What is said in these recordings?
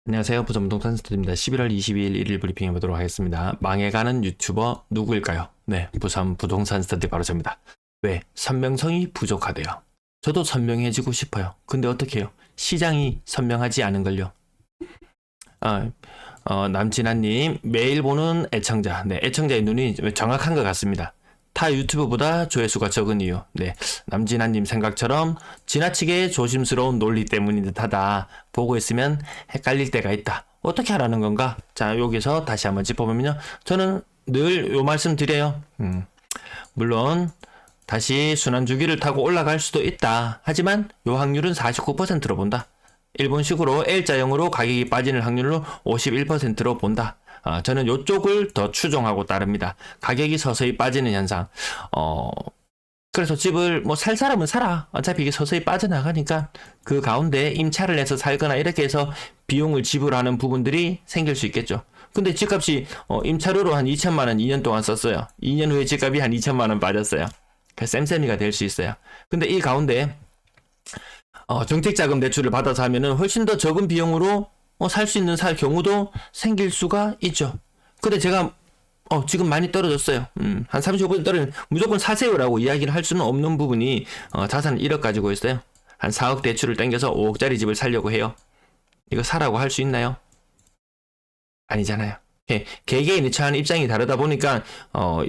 안녕하세요. 부천부동산 스튜디오입니다. 11월 22일 1일 브리핑 해보도록 하겠습니다. 망해가는 유튜버 누구일까요? 네, 부산 부동산 스터디 바로 접니다. 왜? 선명성이 부족하대요. 저도 선명해지고 싶어요. 근데 어떻게 해요? 시장이 선명하지 않은걸요. 남진아님, 매일 보는 애청자. 네, 애청자의 눈이 정확한 것 같습니다. 타 유튜브보다 조회수가 적은 이유. 네, 남진아님 생각처럼 지나치게 조심스러운 논리 때문인 듯하다. 보고 있으면 헷갈릴 때가 있다. 어떻게 하라는 건가? 자, 여기서 다시 한번 짚어보면요. 저는 늘 요 말씀 드려요. 물론 다시 순환주기를 타고 올라갈 수도 있다. 하지만 요 확률은 49%로 본다. 일본식으로 L자형으로 가격이 빠지는 확률로 51%로 본다. 저는 이쪽을 더 추종하고 따릅니다. 가격이 서서히 빠지는 현상. 그래서 집을 뭐 살 사람은 사라. 어차피 이게 서서히 빠져나가니까 그 가운데 임차를 해서 살거나 이렇게 해서 비용을 지불하는 부분들이 생길 수 있겠죠. 근데 집값이 임차료로 한 2천만 원 2년 동안 썼어요. 2년 후에 집값이 한 2천만 원 빠졌어요. 그 쌤쌤이가 될 수 있어요. 근데 이 가운데 정책자금 대출을 받아서 하면은 훨씬 더 적은 비용으로 살 수 있는 경우도 생길 수가 있죠. 근데 제가 지금 많이 떨어졌어요. 한 35% 떨어지면 무조건 사세요라고 이야기를 할 수는 없는 부분이 자산 1억 가지고 있어요. 한 4억 대출을 땡겨서 5억짜리 집을 살려고 해요. 이거 사라고 할 수 있나요? 아니잖아요. 개개인이 처한 입장이 다르다 보니까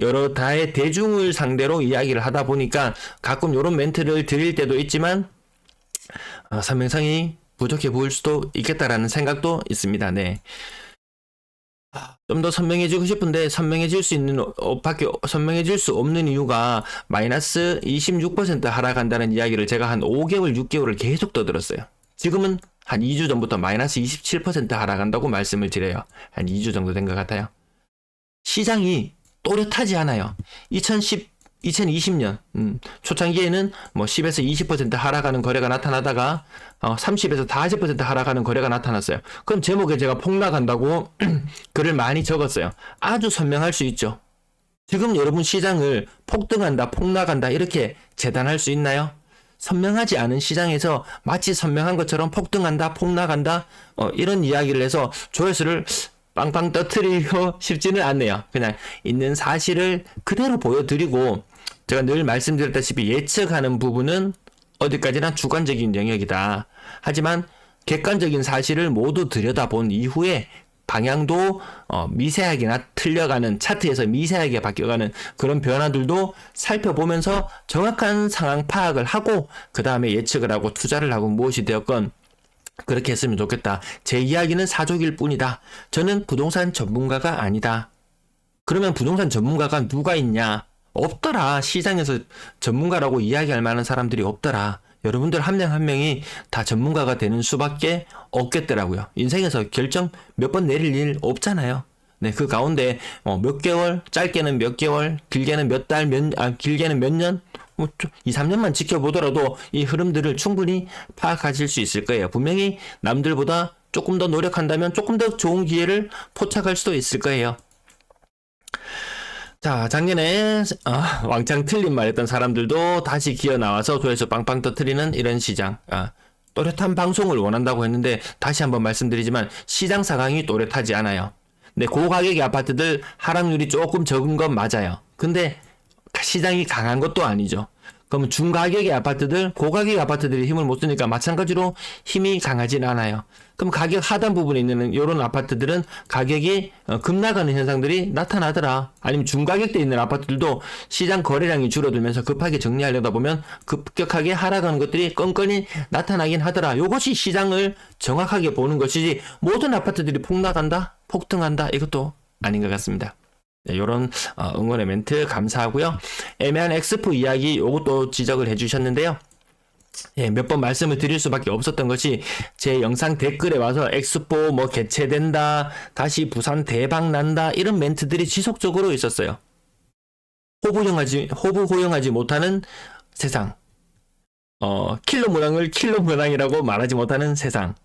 여러 다의 대중을 상대로 이야기를 하다 보니까 가끔 이런 멘트를 드릴 때도 있지만 선명성이 부족해 보일 수도 있겠다라는 생각도 있습니다. 네. 좀 더 선명해지고 싶은데 선명해질 수 없는 이유가 마이너스 26% 하락한다는 이야기를 제가 한 5개월, 6개월을 계속 떠들었어요. 지금은 한 2주 전부터 마이너스 27% 하락한다고 말씀을 드려요. 한 2주 정도 된 것 같아요. 시장이 또렷하지 않아요. 2020년 초창기에는 뭐 10에서 20% 하락하는 거래가 나타나다가 30에서 40% 하락하는 거래가 나타났어요. 그럼 제목에 제가 폭락한다고 글을 많이 적었어요. 아주 선명할 수 있죠. 지금 여러분 시장을 폭등한다, 폭락한다 이렇게 재단할 수 있나요? 선명하지 않은 시장에서 마치 선명한 것처럼 폭등한다, 폭락한다 이런 이야기를 해서 조회수를 빵빵 터트리고 싶지는 않네요. 그냥 있는 사실을 그대로 보여드리고 제가 늘 말씀드렸다시피 예측하는 부분은 어디까지나 주관적인 영역이다. 하지만 객관적인 사실을 모두 들여다본 이후에 방향도 미세하게나 틀려가는 차트에서 미세하게 바뀌어가는 그런 변화들도 살펴보면서 정확한 상황 파악을 하고 그 다음에 예측을 하고 투자를 하고 무엇이 되었건 그렇게 했으면 좋겠다. 제 이야기는 사족일 뿐이다. 저는 부동산 전문가가 아니다. 그러면 부동산 전문가가 누가 있냐? 없더라. 시장에서 전문가라고 이야기할 만한 사람들이 없더라. 여러분들 한 명 한 명이 다 전문가가 되는 수밖에 없겠더라고요. 인생에서 결정 몇 번 내릴 일 없잖아요. 네, 그 가운데 몇 개월, 짧게는 몇 개월, 길게는 몇 달, 길게는 몇 년, 2, 3년만 지켜보더라도 이 흐름들을 충분히 파악하실 수 있을 거예요. 분명히 남들보다 조금 더 노력한다면 조금 더 좋은 기회를 포착할 수도 있을 거예요. 자, 작년에 왕창 틀린 말 했던 사람들도 다시 기어 나와서 조회수 빵빵 터트리는 이런 시장. 또렷한 방송을 원한다고 했는데 다시 한번 말씀드리지만 시장 상황이 또렷하지 않아요. 네, 고가격의 아파트들 하락률이 조금 적은 건 맞아요. 근데 시장이 강한 것도 아니죠. 그럼 중가격의 아파트들, 고가격의 아파트들이 힘을 못 쓰니까 마찬가지로 힘이 강하진 않아요. 그럼 가격 하단 부분에 있는 이런 아파트들은 가격이 급락하는 현상들이 나타나더라. 아니면 중가격대에 있는 아파트들도 시장 거래량이 줄어들면서 급하게 정리하려다 보면 급격하게 하락하는 것들이 건건이 나타나긴 하더라. 이것이 시장을 정확하게 보는 것이지 모든 아파트들이 폭락한다, 폭등한다 이것도 아닌 것 같습니다. 네, 이런 응원의 멘트 감사하고요. 애매한 엑스포 이야기 요것도 지적을 해주셨는데요. 예, 몇 번 말씀을 드릴 수밖에 없었던 것이 제 영상 댓글에 와서 엑스포 뭐 개최된다, 다시 부산 대박 난다 이런 멘트들이 지속적으로 있었어요. 호부 호영하지 못하는 세상. 킬러 문항을 킬러 문항이라고 말하지 못하는 세상.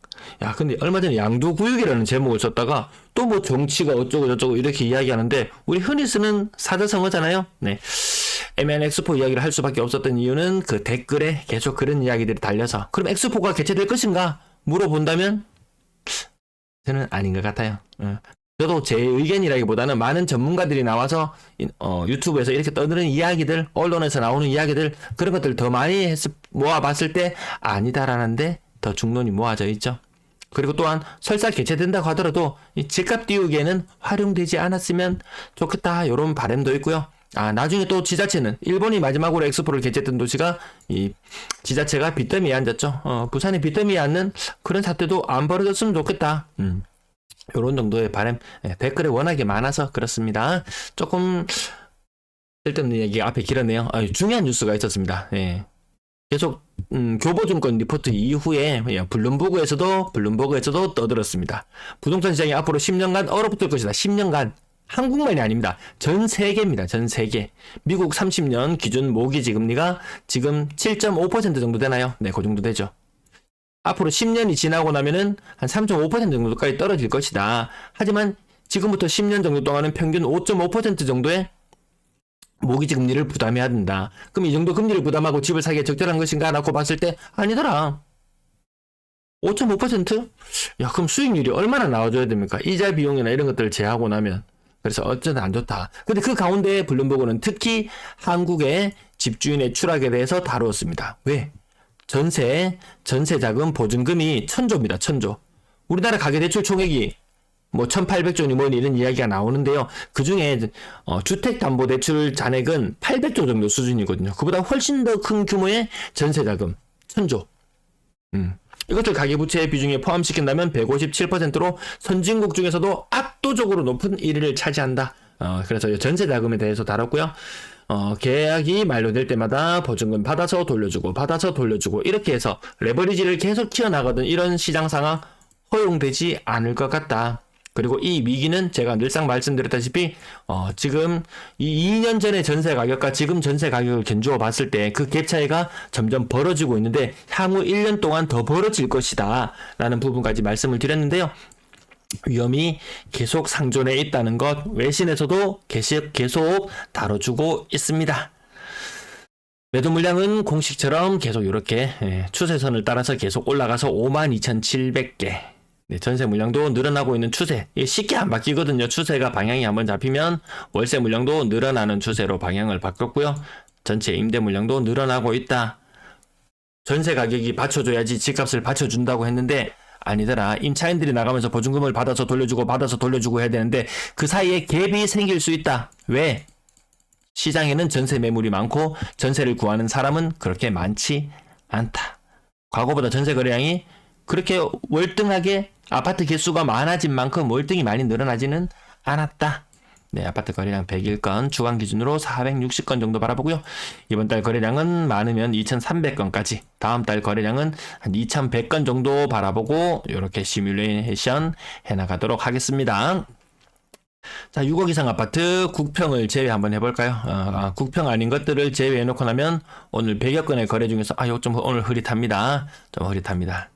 야, 근데 얼마 전에 양두구역이라는 제목을 썼다가 또 뭐 정치가 어쩌고 저쩌고 이렇게 이야기하는데 우리 흔히 쓰는 사자성어잖아요. 네. 애매한 엑스포 이야기를 할 수밖에 없었던 이유는 그 댓글에 계속 그런 이야기들이 달려서 그럼 엑스포가 개최될 것인가 물어본다면 저는 아닌 것 같아요. 저도 제 의견이라기보다는 많은 전문가들이 나와서 유튜브에서 이렇게 떠드는 이야기들, 언론에서 나오는 이야기들, 그런 것들 더 많이 모아봤을 때 아니다라는데 더 중론이 모아져 있죠. 그리고 또한 설사 개최된다고 하더라도 이 집값 띄우기에는 활용되지 않았으면 좋겠다, 이런 바람도 있고요. 나중에 또 지자체는 일본이 마지막으로 엑스포를 개최했던 도시가 이 지자체가 빚더미에 앉았죠. 부산이 빚더미에 앉는 그런 사태도 안 벌어졌으면 좋겠다. 요런 정도의 바람, 댓글이 워낙에 많아서 그렇습니다. 조금 쓸데없는 얘기가 앞에 길었네요. 중요한 뉴스가 있었습니다. 예. 계속 교보증권 리포트 이후에 블룸버그에서도 떠들었습니다. 부동산 시장이 앞으로 10년간 얼어붙을 것이다. 10년간. 한국만이 아닙니다. 전 세계입니다. 전 세계. 미국 30년 기준 모기지 금리가 지금 7.5% 정도 되나요? 네, 그 정도 되죠. 앞으로 10년이 지나고 나면은 한 3.5% 정도까지 떨어질 것이다. 하지만 지금부터 10년 정도 동안은 평균 5.5% 정도의 모기지 금리를 부담해야 된다. 그럼 이 정도 금리를 부담하고 집을 사기에 적절한 것인가? 라고 봤을 때 아니더라. 5.5%? 야, 그럼 수익률이 얼마나 나와줘야 됩니까? 이자 비용이나 이런 것들을 제하고 나면. 그래서 어쩌다 안 좋다. 근데 그 가운데 블룸버그는 특히 한국의 집주인의 추락에 대해서 다루었습니다. 왜? 전세 자금 보증금이 1,000조입니다. 1,000조. 우리나라 가계대출 총액이 뭐 1,800조니 뭐니 이런 이야기가 나오는데요. 그 중에 주택담보대출 잔액은 800조 정도 수준이거든요. 그보다 훨씬 더 큰 규모의 전세 자금 1,000조. 이것들 가계부채 비중에 포함시킨다면 157%로 선진국 중에서도 압도적으로 높은 1위를 차지한다. 그래서 전세 자금에 대해서 다뤘고요. 계약이 만료될 때마다 보증금 받아서 돌려주고 이렇게 해서 레버리지를 계속 키워나가던 이런 시장 상황 허용되지 않을 것 같다. 그리고 이 위기는 제가 늘상 말씀드렸다시피 지금 이 2년 전의 전세 가격과 지금 전세 가격을 견주어 봤을 때 그 갭 차이가 점점 벌어지고 있는데 향후 1년 동안 더 벌어질 것이다 라는 부분까지 말씀을 드렸는데요. 위험이 계속 상존해 있다는 것 외신에서도 계속 다뤄주고 있습니다. 매도 물량은 공식처럼 계속 이렇게 추세선을 따라서 계속 올라가서 52,700개. 네, 전세 물량도 늘어나고 있는 추세. 쉽게 안 바뀌거든요. 추세가 방향이 한번 잡히면 월세 물량도 늘어나는 추세로 방향을 바꿨고요. 전체 임대 물량도 늘어나고 있다. 전세 가격이 받쳐줘야지 집값을 받쳐준다고 했는데 아니더라. 임차인들이 나가면서 보증금을 받아서 돌려주고 해야 되는데 그 사이에 갭이 생길 수 있다. 왜? 시장에는 전세 매물이 많고 전세를 구하는 사람은 그렇게 많지 않다. 과거보다 전세 거래량이 그렇게 월등하게 아파트 개수가 많아진 만큼 월등히 많이 늘어나지는 않았다. 네, 아파트 거래량 101건, 주간 기준으로 460건 정도 바라보고요. 이번 달 거래량은 많으면 2,300건까지, 다음 달 거래량은 한 2,100건 정도 바라보고 이렇게 시뮬레이션 해나가도록 하겠습니다. 자, 6억 이상 아파트 국평을 제외 한번 해볼까요? 국평 아닌 것들을 제외해놓고 나면 오늘 100여 건의 거래 중에서 이거 좀 오늘 흐릿합니다. 좀 흐릿합니다.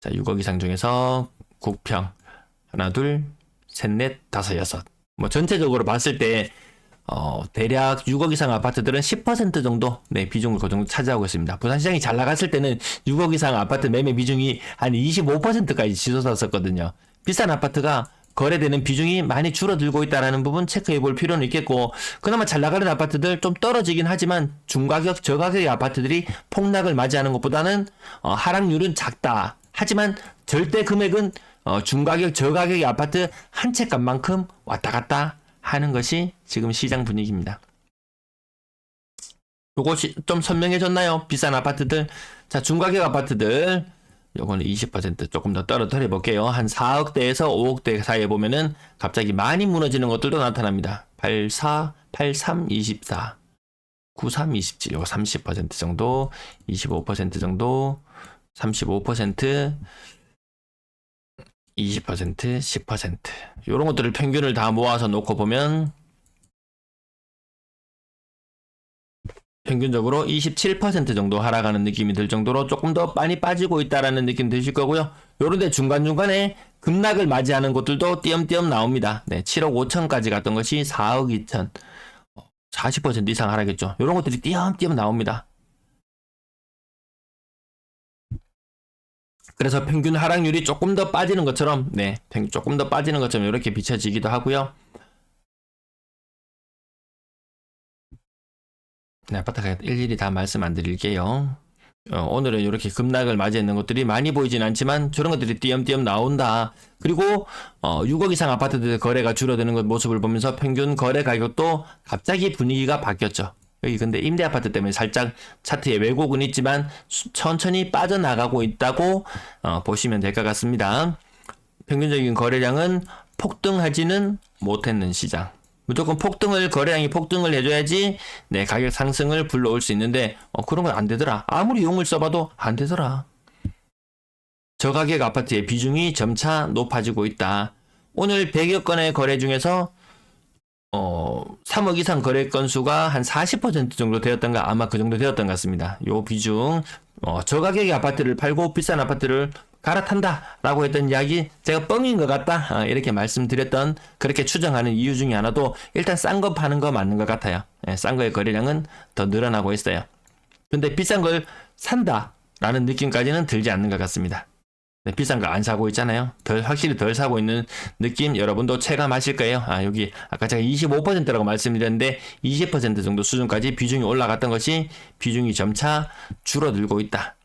자, 6억 이상 중에서 국평 하나, 둘, 셋, 넷, 다섯, 여섯. 뭐 전체적으로 봤을 때 대략 6억 이상 아파트들은 10% 정도 비중을 그 정도 차지하고 있습니다. 부산시장이 잘 나갔을 때는 6억 이상 아파트 매매 비중이 한 25%까지 치솟았었거든요. 비싼 아파트가 거래되는 비중이 많이 줄어들고 있다는 부분 체크해 볼 필요는 있겠고, 그나마 잘 나가는 아파트들 좀 떨어지긴 하지만 중가격, 저가격의 아파트들이 폭락을 맞이하는 것보다는 하락률은 작다. 하지만 절대 금액은 중가격, 저가격의 아파트 한 채 값만큼 왔다 갔다 하는 것이 지금 시장 분위기입니다. 요것이 좀 선명해졌나요? 비싼 아파트들. 자, 중가격 아파트들. 요거는 20% 조금 더 떨어뜨려 볼게요. 한 4억대에서 5억대 사이에 보면은 갑자기 많이 무너지는 것들도 나타납니다. 84, 83, 24, 93, 27, 요거 30% 정도, 25% 정도, 35%, 20%, 10%. 요런 것들을 평균을 다 모아서 놓고 보면 평균적으로 27% 정도 하락하는 느낌이 들 정도로 조금 더 많이 빠지고 있다라는 느낌 드실 거고요. 요런데 중간중간에 급락을 맞이하는 곳들도 띄엄띄엄 나옵니다. 네, 7억 5천까지 갔던 것이 4억 2천. 40% 이상 하락했죠. 요런 것들이 띄엄띄엄 나옵니다. 그래서 평균 하락률이 조금 더 빠지는 것처럼, 네, 조금 더 빠지는 것처럼 이렇게 비춰지기도 하고요. 네, 아파트가 일일이 다 말씀 안 드릴게요. 오늘은 이렇게 급락을 맞이했는 것들이 많이 보이진 않지만 저런 것들이 띄엄띄엄 나온다. 그리고 6억 이상 아파트들 거래가 줄어드는 것 모습을 보면서 평균 거래 가격도 갑자기 분위기가 바뀌었죠. 여기 근데 임대 아파트 때문에 살짝 차트에 왜곡은 있지만 천천히 빠져나가고 있다고 보시면 될 것 같습니다. 평균적인 거래량은 폭등하지는 못했는 시장. 무조건 거래량이 폭등을 해줘야지, 네, 가격 상승을 불러올 수 있는데, 그런 건 안 되더라. 아무리 용을 써봐도 안 되더라. 저가격 아파트의 비중이 점차 높아지고 있다. 오늘 100여 건의 거래 중에서, 3억 이상 거래 건수가 한 40% 정도 되었던가, 아마 그 정도 되었던 것 같습니다. 요 비중, 저가격의 아파트를 팔고 비싼 아파트를 갈아탄다 라고 했던 이야기 제가 뻥인 것 같다 이렇게 말씀드렸던, 그렇게 추정하는 이유 중에 하나도 일단 싼 거 파는 거 맞는 것 같아요. 싼 거의 거래량은 더 늘어나고 있어요. 근데 비싼 걸 산다 라는 느낌까지는 들지 않는 것 같습니다. 비싼 거 안 사고 있잖아요. 확실히 덜 사고 있는 느낌 여러분도 체감하실 거예요. 여기 아까 제가 25%라고 말씀드렸는데 20% 정도 수준까지 비중이 올라갔던 것이 비중이 점차 줄어들고 있다.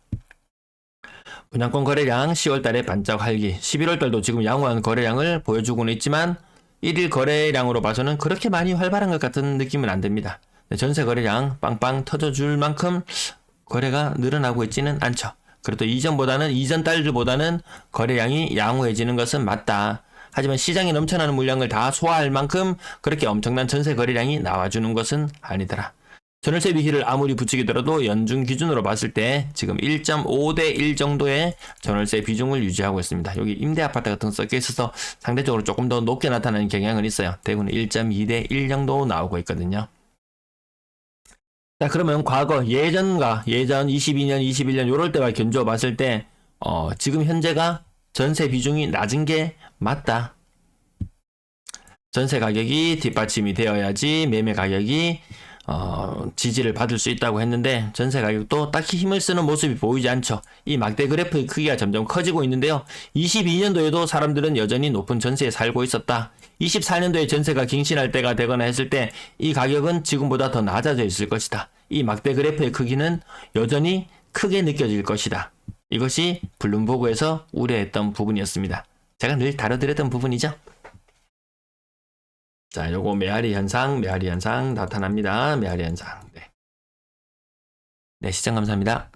분양권 거래량 10월달에 반짝 활기, 11월달도 지금 양호한 거래량을 보여주고는 있지만 1일 거래량으로 봐서는 그렇게 많이 활발한 것 같은 느낌은 안 듭니다. 전세 거래량 빵빵 터져줄 만큼 거래가 늘어나고 있지는 않죠. 그래도 이전 달들보다는 거래량이 양호해지는 것은 맞다. 하지만 시장에 넘쳐나는 물량을 다 소화할 만큼 그렇게 엄청난 전세 거래량이 나와주는 것은 아니더라. 전월세 비율을 아무리 부추기더라도 연중 기준으로 봤을 때 지금 1.5대 1 정도의 전월세 비중을 유지하고 있습니다. 여기 임대 아파트 같은 거 섞여 있어서 상대적으로 조금 더 높게 나타나는 경향은 있어요. 대구는 1.2대 1 정도 나오고 있거든요. 자, 그러면 과거 예전 22년, 21년 요럴 때와 견주어 봤을 때 지금 현재가 전세 비중이 낮은 게 맞다. 전세 가격이 뒷받침이 되어야지 매매 가격이 지지를 받을 수 있다고 했는데 전세 가격도 딱히 힘을 쓰는 모습이 보이지 않죠. 이 막대 그래프의 크기가 점점 커지고 있는데요. 22년도에도 사람들은 여전히 높은 전세에 살고 있었다. 24년도에 전세가 갱신할 때가 되거나 했을 때 이 가격은 지금보다 더 낮아져 있을 것이다. 이 막대 그래프의 크기는 여전히 크게 느껴질 것이다. 이것이 블룸버그에서 우려했던 부분이었습니다. 제가 늘 다뤄드렸던 부분이죠. 자, 요거 메아리 현상 나타납니다. 메아리 현상. 네, 시청 감사합니다.